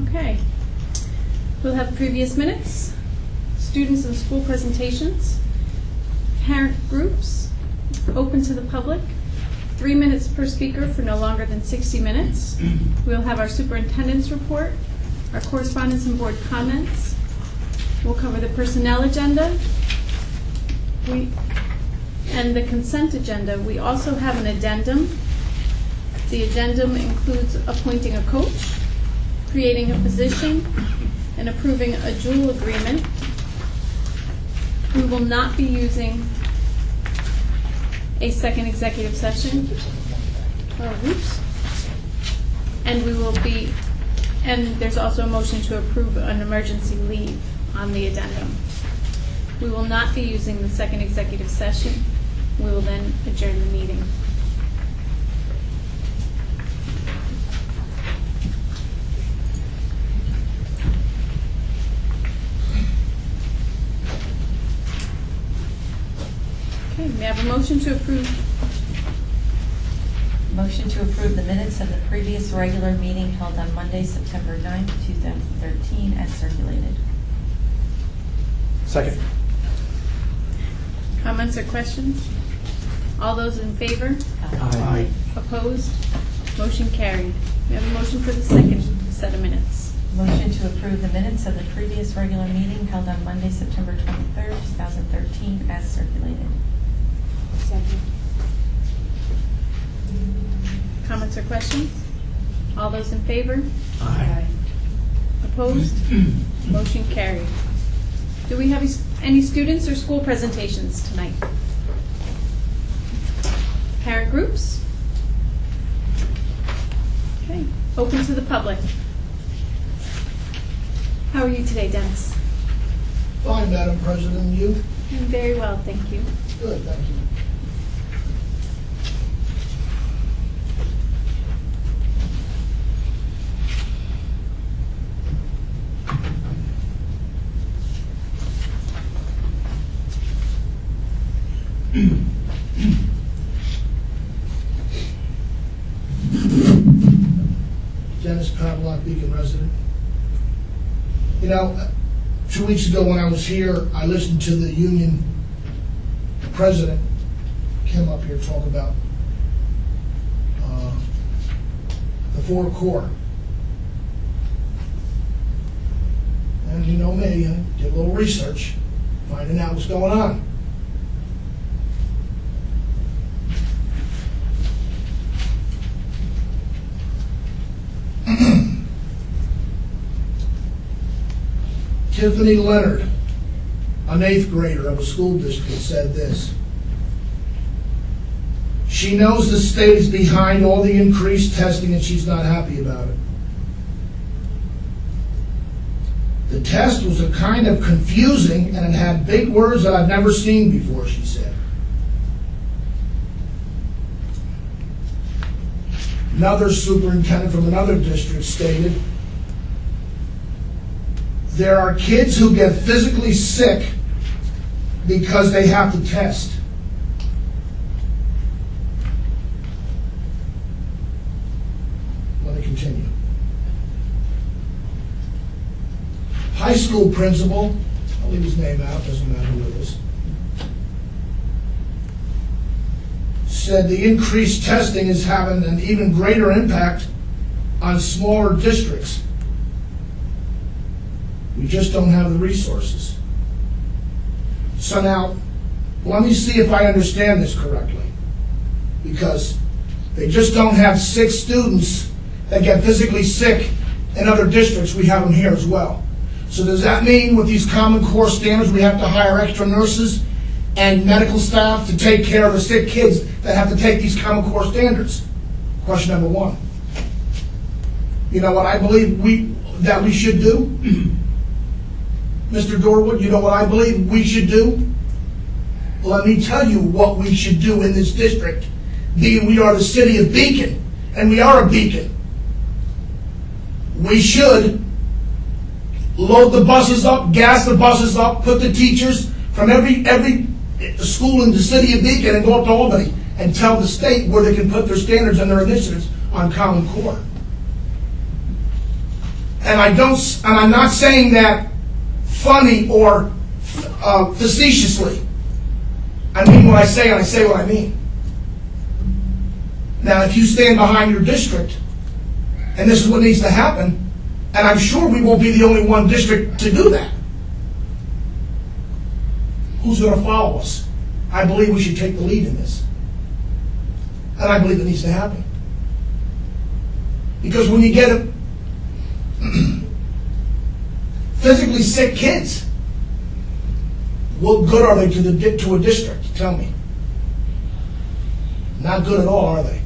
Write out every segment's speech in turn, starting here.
Okay. We'll have previous minutes, students and school presentations, parent groups, open to the public, 3 minutes per speaker for no longer than 60 minutes. We'll have our superintendent's report, our correspondence and board comments. We'll cover the personnel agenda and the consent agenda. We also have an addendum. The addendum includes appointing a coach, creating a position, and approving a dual agreement. We will not be using a second executive session. And there's also a motion to approve an emergency leave on the addendum. We will not be using the second executive session. We will then adjourn the meeting. Okay, may I have a motion to approve? Motion to approve the minutes of the previous regular meeting held on Monday, September 9th, 2013, as circulated. Second. Comments or questions? All those in favor? Aye. Opposed? Motion carried. We have a motion for the second set of minutes. Motion to approve the minutes of the previous regular meeting held on Monday, September 23rd, 2013, as circulated. Second. Comments or questions? All those in favor? Aye. Opposed? Motion carried. Do we have any students or school presentations tonight? Parent groups? Okay. Open to the public. How are you today, Dennis? Fine, Madam President, and you? I'm very well, thank you. Good, thank you. Dennis Pavlock, Beacon resident. You know, 2 weeks ago when I was here, I listened to the union president, Kim, up here talk about the 4 core. And you know me, I did a little research, finding out what's going on. Tiffany Leonard, an 8th grader of a school district, said this. She knows the state is behind all the increased testing and she's not happy about it. The test was a kind of confusing and it had big words that I've never seen before, she said. Another superintendent from another district stated, there are kids who get physically sick because they have to test. Let me continue. High school principal, I'll leave his name out, doesn't matter who it is, said the increased testing is having an even greater impact on smaller districts. We just don't have the resources. So now, let me see if I understand this correctly. Because they just don't have 6 students that get physically sick in other districts, we have them here as well. So does that mean with these Common Core standards we have to hire extra nurses and medical staff to take care of the sick kids that have to take these Common Core standards? Question number 1. You know what I believe that we should do? Mr. Dorwood, you know what I believe we should do? Let me tell you what we should do in this district, being we are the city of Beacon, and we are a beacon. We should load the buses up, gas the buses up, put the teachers from every school in the city of Beacon and go up to Albany and tell the state where they can put their standards and their initiatives on Common Core. and I'm not saying that funny or facetiously. I mean what I say, and I say what I mean. Now, if you stand behind your district, and this is what needs to happen, and I'm sure we won't be the only one district to do that, who's going to follow us? I believe we should take the lead in this. And I believe it needs to happen. Because when you get physically sick kids, what good are they to a district? Tell me. Not good at all, are they?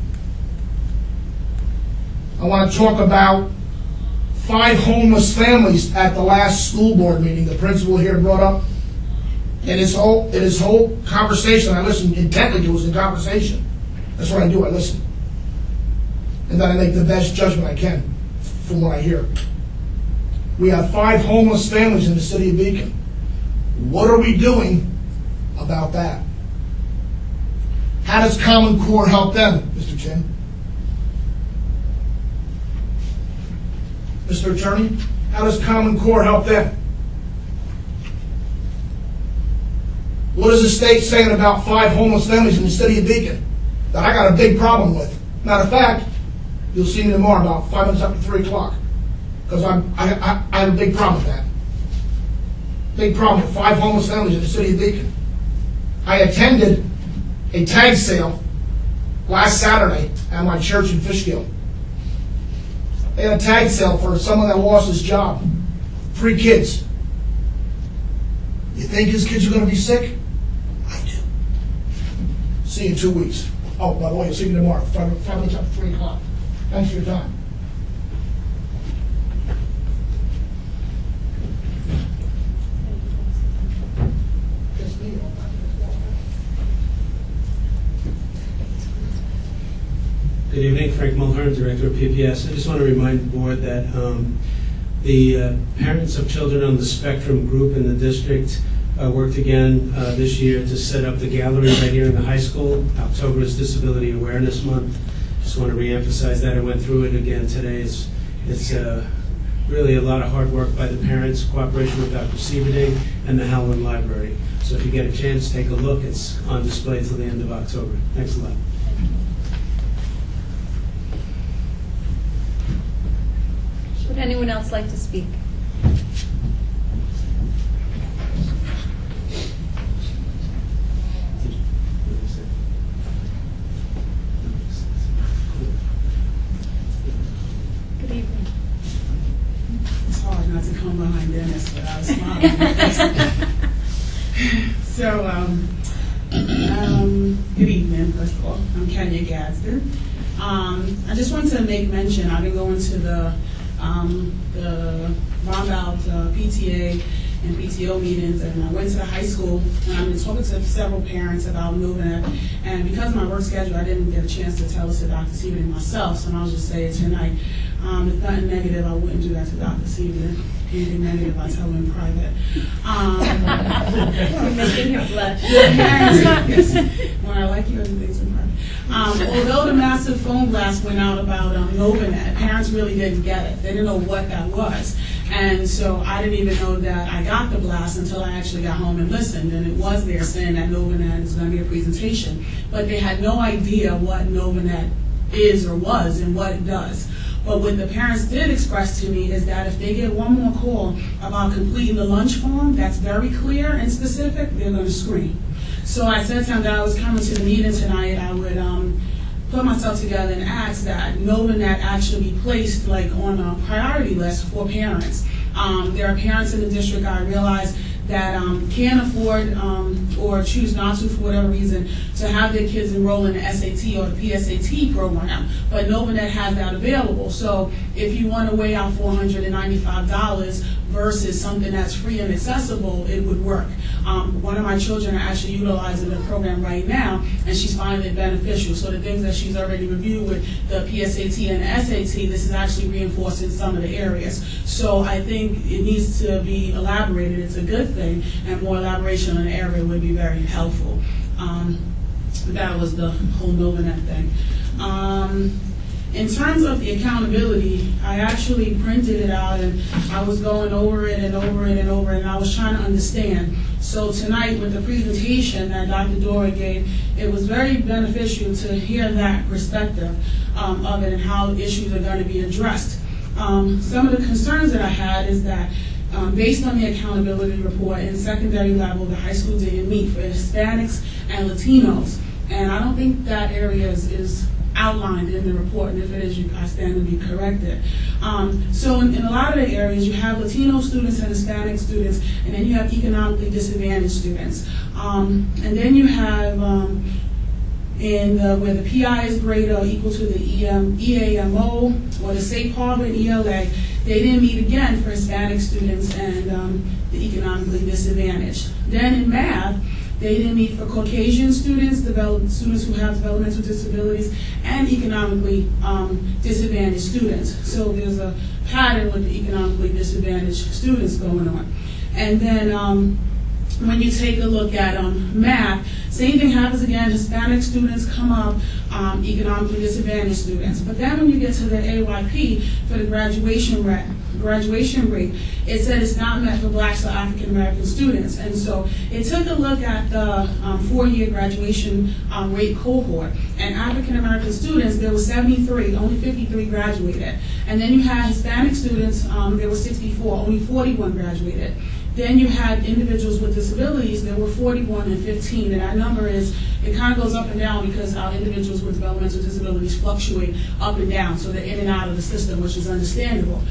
I want to talk about 5 homeless families at the last school board meeting. The principal here brought up. In his whole conversation, I listened intently to his conversation. That's what I do, I listen. And then I make the best judgment I can from what I hear. We have 5 homeless families in the city of Beacon. What are we doing about that? How does Common Core help them, Mr. Chin? Mr. Attorney, how does Common Core help them? What is the state saying about 5 homeless families in the city of Beacon that I got a big problem with? Matter of fact, you'll see me tomorrow about 5 minutes after 3 o'clock, because I have a big problem with that. Big problem with 5 homeless families in the city of Beacon. I attended a tag sale last Saturday at my church in Fishkill. They had a tag sale for someone that lost his job. 3 kids. You think his kids are going to be sick? I do. See you in 2 weeks. Oh, by the way, I'll see you tomorrow, 5 minutes after 3 o'clock. Thanks for your time. Good evening, Frank Mulhern, Director of PPS. I just want to remind the board that the Parents of Children on the Spectrum group in the district worked again this year to set up the gallery right here in the high school. October is Disability Awareness Month. Just want to reemphasize that. I went through it again today. It's really a lot of hard work by the parents, cooperation with Dr. Sieverding and the Howland Library. So if you get a chance, take a look. It's on display till the end of October. Thanks a lot. Would anyone else like to speak? Good evening. It's hard not to come behind Dennis without smiling. So, good evening, first of all. I'm Kenya Gadsden. I just wanted to make mention, I've been going to the Ronbout PTA and PTO meetings, and I went to the high school, and I've been talking to several parents about Novenet, and because of my work schedule, I didn't get a chance to tell this to Dr. Sieverding myself, so I'll just say it tonight. If nothing negative, I wouldn't do that to Dr. Sieverding. Anything negative, I tell him in private. You're making him blush. When I like you, I do things in private. Although the massive phone blast went out about Novenet, parents really didn't get it. They didn't know what that was. And so I didn't even know that I got the blast until I actually got home and listened. And it was there saying that Novenet is going to be a presentation. But they had no idea what Novenet is or was and what it does. But what the parents did express to me is that if they get one more call about completing the lunch form that's very clear and specific, they're going to scream. So I said to them that I was coming to the meeting tonight, I would put myself together and ask that Novenet actually be placed like on a priority list for parents. There are parents in the district, I realize, that can't afford or choose not to, for whatever reason, to have their kids enroll in the SAT or the PSAT program, but Novenet has that available. So if you want to weigh out $495 versus something that's free and accessible, it would work. One of my children are actually utilizing the program right now, and she's finding it beneficial. So the things that she's already reviewed with the PSAT and the SAT, this is actually reinforcing some of the areas. So I think it needs to be elaborated. It's a good thing, and more elaboration on the area would be very helpful. That was the whole Novenet thing. In terms of the accountability, I actually printed it out and I was going over it and over it and over it, and I was trying to understand. So tonight with the presentation that Dr. Dora gave, it was very beneficial to hear that perspective of it and how issues are going to be addressed. Some of the concerns that I had is that based on the accountability report in secondary level, the high school didn't meet for Hispanics and Latinos. And I don't think that area is outlined in the report, and if it is, I stand to be corrected. So in a lot of the areas, you have Latino students and Hispanic students, and then you have economically disadvantaged students. And then you have where the PI is greater or equal to the EAMO or the Safe Harbor and ELA, they didn't meet again for Hispanic students and the economically disadvantaged. Then in math, they didn't meet for Caucasian students, students who have developmental disabilities, and economically disadvantaged students. So there's a pattern with the economically disadvantaged students going on. And then when you take a look at math, same thing happens again. Hispanic students come up, economically disadvantaged students. But then when you get to the AYP for the graduation rate, it said it's not met for Blacks or African American students. And so it took a look at the 4-year graduation rate cohort. And African American students, there were 73, only 53 graduated. And then you had Hispanic students, there were 64, only 41 graduated. Then you had individuals with disabilities, there were 41 and 15, and that number it kind of goes up and down because our individuals with developmental disabilities fluctuate up and down, so they're in and out of the system, which is understandable.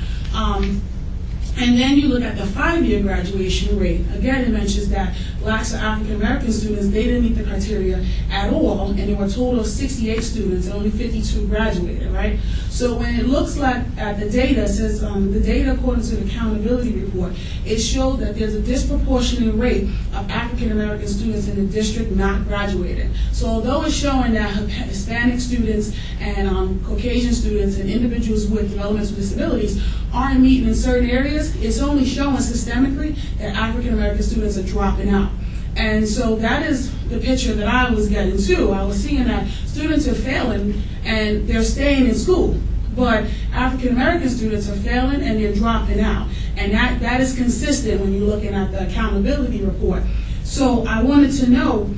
And then you look at the 5-year graduation rate. Again, it mentions that Blacks or African American students, they didn't meet the criteria at all, and there were a total of 68 students, and only 52 graduated, right? So when it looks like at the data, it says the data according to the accountability report, it showed that there's a disproportionate rate of African American students in the district not graduating. So although it's showing that Hispanic students and Caucasian students and individuals with developmental disabilities aren't meeting in certain areas, it's only showing systemically that African American students are dropping out. And so that is the picture that I was getting too. I was seeing that students are failing and they're staying in school, but African American students are failing and they're dropping out. And that is consistent when you're looking at the accountability report. So I wanted to know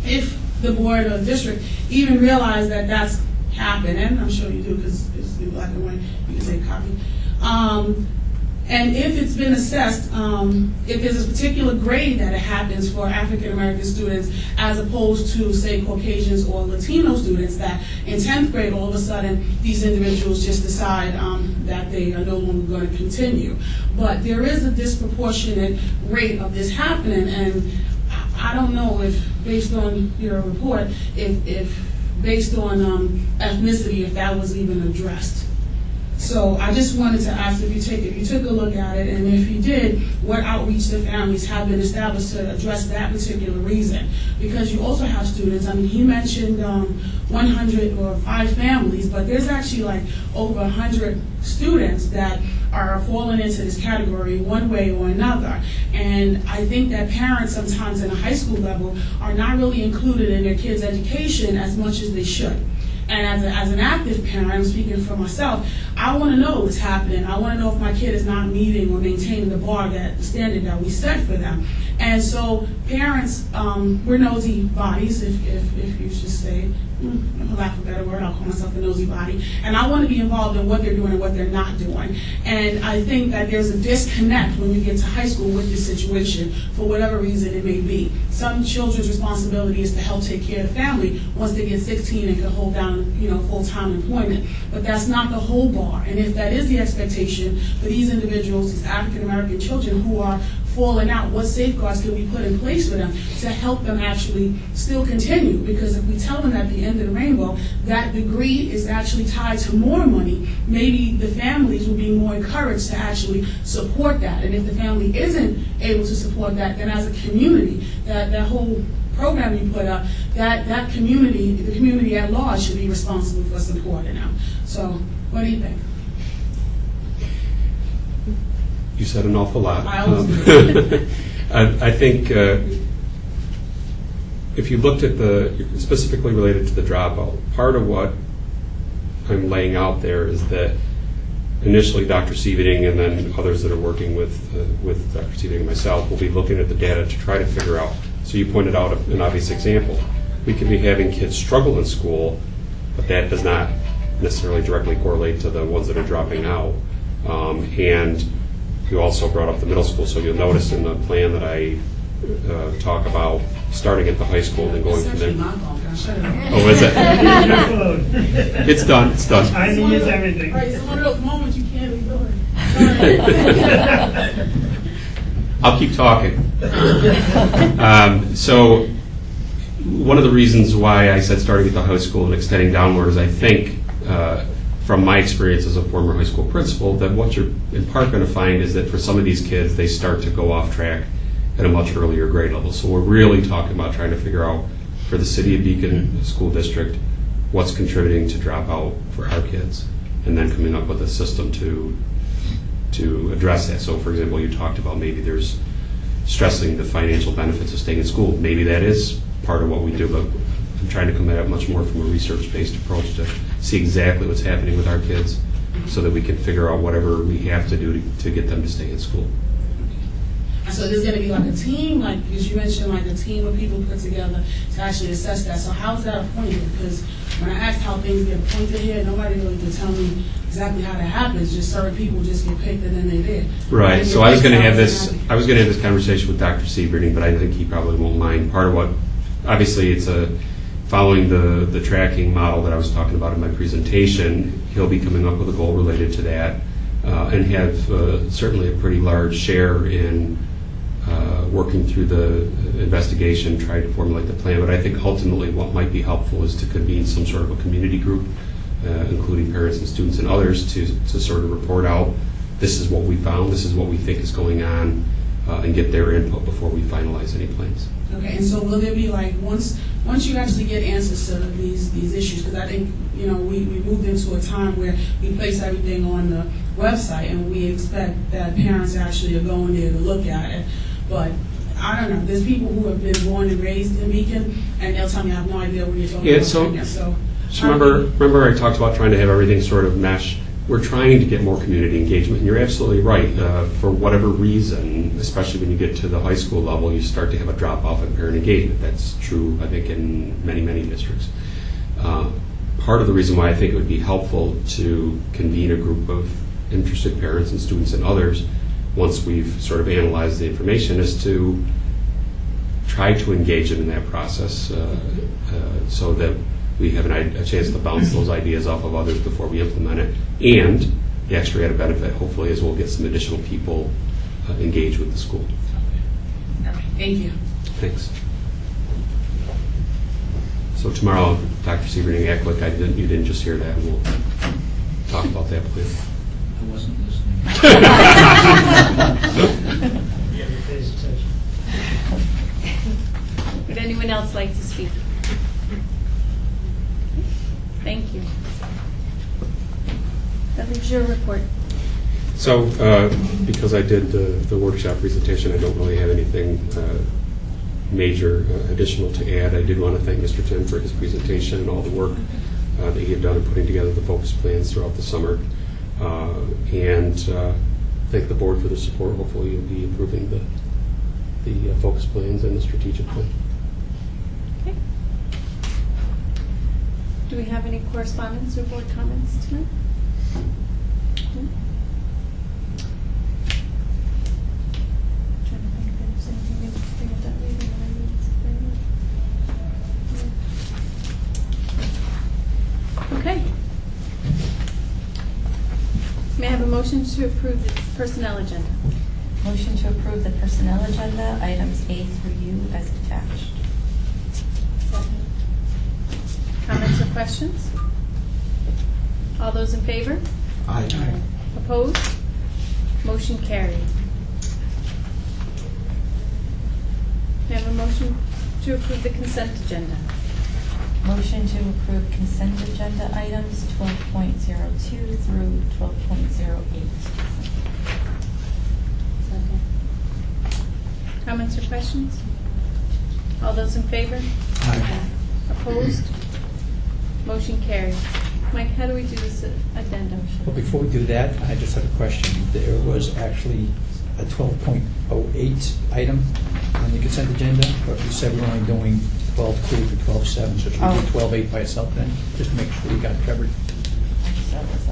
if the board or district even realized that that's happened, and I'm sure you do because it's in black and white, you can say copy. And if it's been assessed, if there's a particular grade that it happens for African American students as opposed to, say, Caucasians or Latino students, that in 10th grade all of a sudden these individuals just decide that they are no longer going to continue. But there is a disproportionate rate of this happening, and I don't know if, based on your report, if based on ethnicity, if that was even addressed. So I just wanted to ask if you took a look at it, and if you did, what outreach to families have been established to address that particular reason? Because you also have students, I mean, he mentioned 100 or 5 families, but there's actually like over 100 students that are falling into this category one way or another. And I think that parents sometimes in a high school level are not really included in their kids' education as much as they should. And as an active parent, I'm speaking for myself, I want to know what's happening. I want to know if my kid is not meeting or maintaining the bar, the standard that we set for them. And so parents, we're nosy bodies, if you should say, for lack of a better word, I'll call myself a nosy body. And I want to be involved in what they're doing and what they're not doing. And I think that there's a disconnect when you get to high school with this situation, for whatever reason it may be. Some children's responsibility is to help take care of the family once they get 16 and can hold down, full-time employment. But that's not the whole bar. And if that is the expectation for these individuals, these African-American children who are falling out, what safeguards can we put in place for them to help them actually still continue? Because if we tell them at the end of the rainbow that degree is actually tied to more money, maybe the families will be more encouraged to actually support that. And if the family isn't able to support that, then as a community, that whole program you put up, that community, the community at large should be responsible for supporting them. So what do you think? You said an awful lot. I always do. I think if you looked at specifically related to the dropout, part of what I'm laying out there is that initially Dr. Seavening and then others that are working with Dr. Seavening and myself will be looking at the data to try to figure out. So you pointed out an obvious example. We could be having kids struggle in school, but that does not necessarily directly correlate to the ones that are dropping out. And you also brought up the middle school, so you'll notice in the plan that I talk about starting at the high school and then going from there. It's actually my phone. Can I shut it off? Oh, is it? Your phone. It's done. It's done. I use everything. Right, it's one of those moments you can't ignore. I'll keep talking. So one of the reasons why I said starting at the high school and extending downward is I think, from my experience as a former high school principal, that what you're in part going to find is that for some of these kids, they start to go off track at a much earlier grade level. So we're really talking about trying to figure out for the City of Beacon School District what's contributing to dropout for our kids, and then coming up with a system to address that. So, for example, you talked about maybe there's stressing the financial benefits of staying in school. Maybe that is part of what we do, but I'm trying to come at it much more from a research-based approach to see exactly what's happening with our kids so that we can figure out whatever we have to do to get them to stay in school. So there's going to be like a team, like, because you mentioned like a team of people put together to actually assess that. So how's that appointed? Because when I asked how things get appointed here, nobody really could tell me exactly how that happens. Just certain people just get picked and then they're there. Right. So I was going to have this conversation with Dr. Seaburning, but I think he probably won't mind. Part of what, obviously, it's following the tracking model that I was talking about in my presentation. He'll be coming up with a goal related to that, and have certainly a pretty large share in working through the investigation, trying to formulate the plan. But I think ultimately what might be helpful is to convene some sort of a community group, including parents and students and others, to sort of report out, this is what we found, this is what we think is going on, and get their input before we finalize any plans. Okay, and so will there be like, once you actually get answers to these issues, because I think, we moved into a time where we place everything on the website and we expect that parents actually are going there to look at it. But I don't know, there's people who have been born and raised in Beacon and they'll tell me I have no idea what you're talking about. So, right now. So remember I talked about trying to have everything sort of mesh. We're trying to get more community engagement, and you're absolutely right. For whatever reason, especially when you get to the high school level, you start to have a drop-off in parent engagement. That's true, I think, in many, many districts. Part of the reason why I think it would be helpful to convene a group of interested parents and students and others, once we've sort of analyzed the information, is to try to engage them in that process so that we have a chance to bounce those ideas off of others before we implement it. And the extra added benefit, hopefully, is we'll get some additional people engaged with the school. okay, thank you. Thanks. So tomorrow, Dr. Seaburning, act like you didn't just hear that, and we'll talk about that, please. I wasn't listening. Yeah, it pays attention. Would anyone else like to speak? Thank you. That leaves your report. So, because I did the workshop presentation, I don't really have anything major additional to add. I did want to thank Mr. Tim for his presentation and all the work that he had done in putting together the focus plans throughout the summer. And thank the board for the support. Hopefully you'll be improving the focus plans and the strategic plan. Okay. Do we have any correspondence or board comments tonight? No? Trying to think if there's anything we need to bring up that meeting that I need to bring up. Okay. May I have a motion to approve the personnel agenda? Motion to approve the personnel agenda, items A through U as attached. Comments or questions? All those in favor? Aye. Opposed? Motion carried. May I have a motion to approve the consent agenda? Motion to approve consent agenda items 12.02 through 12.08. Comments or questions? All those in favor? Aye. Opposed? Motion carried. Mike, how do we do this addendum? Well, before we do that, I just have a question. There was actually a 12.08 item on the consent agenda, but we said we're only doing 12.2 to 12.7, so should we Oh. do 12.8 by itself then? Just to make sure we got it covered. So it was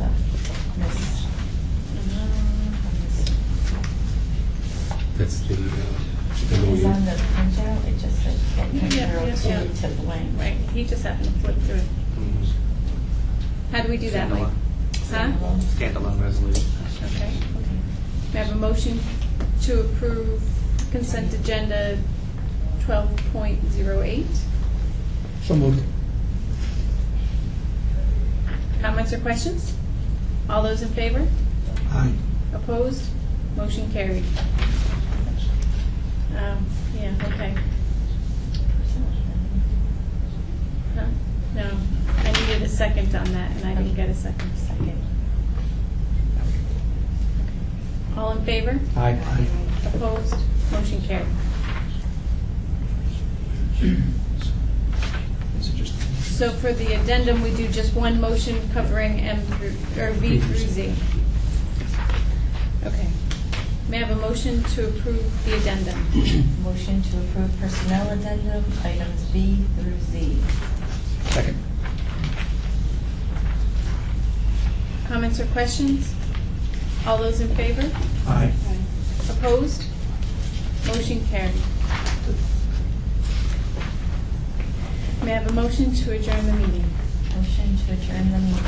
miss. That's the It was on the printout, it just said Yeah, 12.02 to blank. Right, he just happened to flip through it. How do we do that, Mike? Huh? Standalone resolution. Okay. We have a motion to approve consent agenda 12.08. So moved. Comments or questions? All those in favor? Aye. Opposed? Motion carried. Yeah, okay. Huh? No, I needed a second on that, and I didn't get a second. All in favor? Aye. Opposed? Motion carried. Is it just? So for the addendum, we do just one motion covering V through Z. Okay. May I have a motion to approve the addendum? Motion to approve personnel addendum, items B through Z. Second. Comments or questions? All those in favor? Aye. Opposed? Motion carried. May I have a motion to adjourn the meeting? Motion to adjourn the meeting.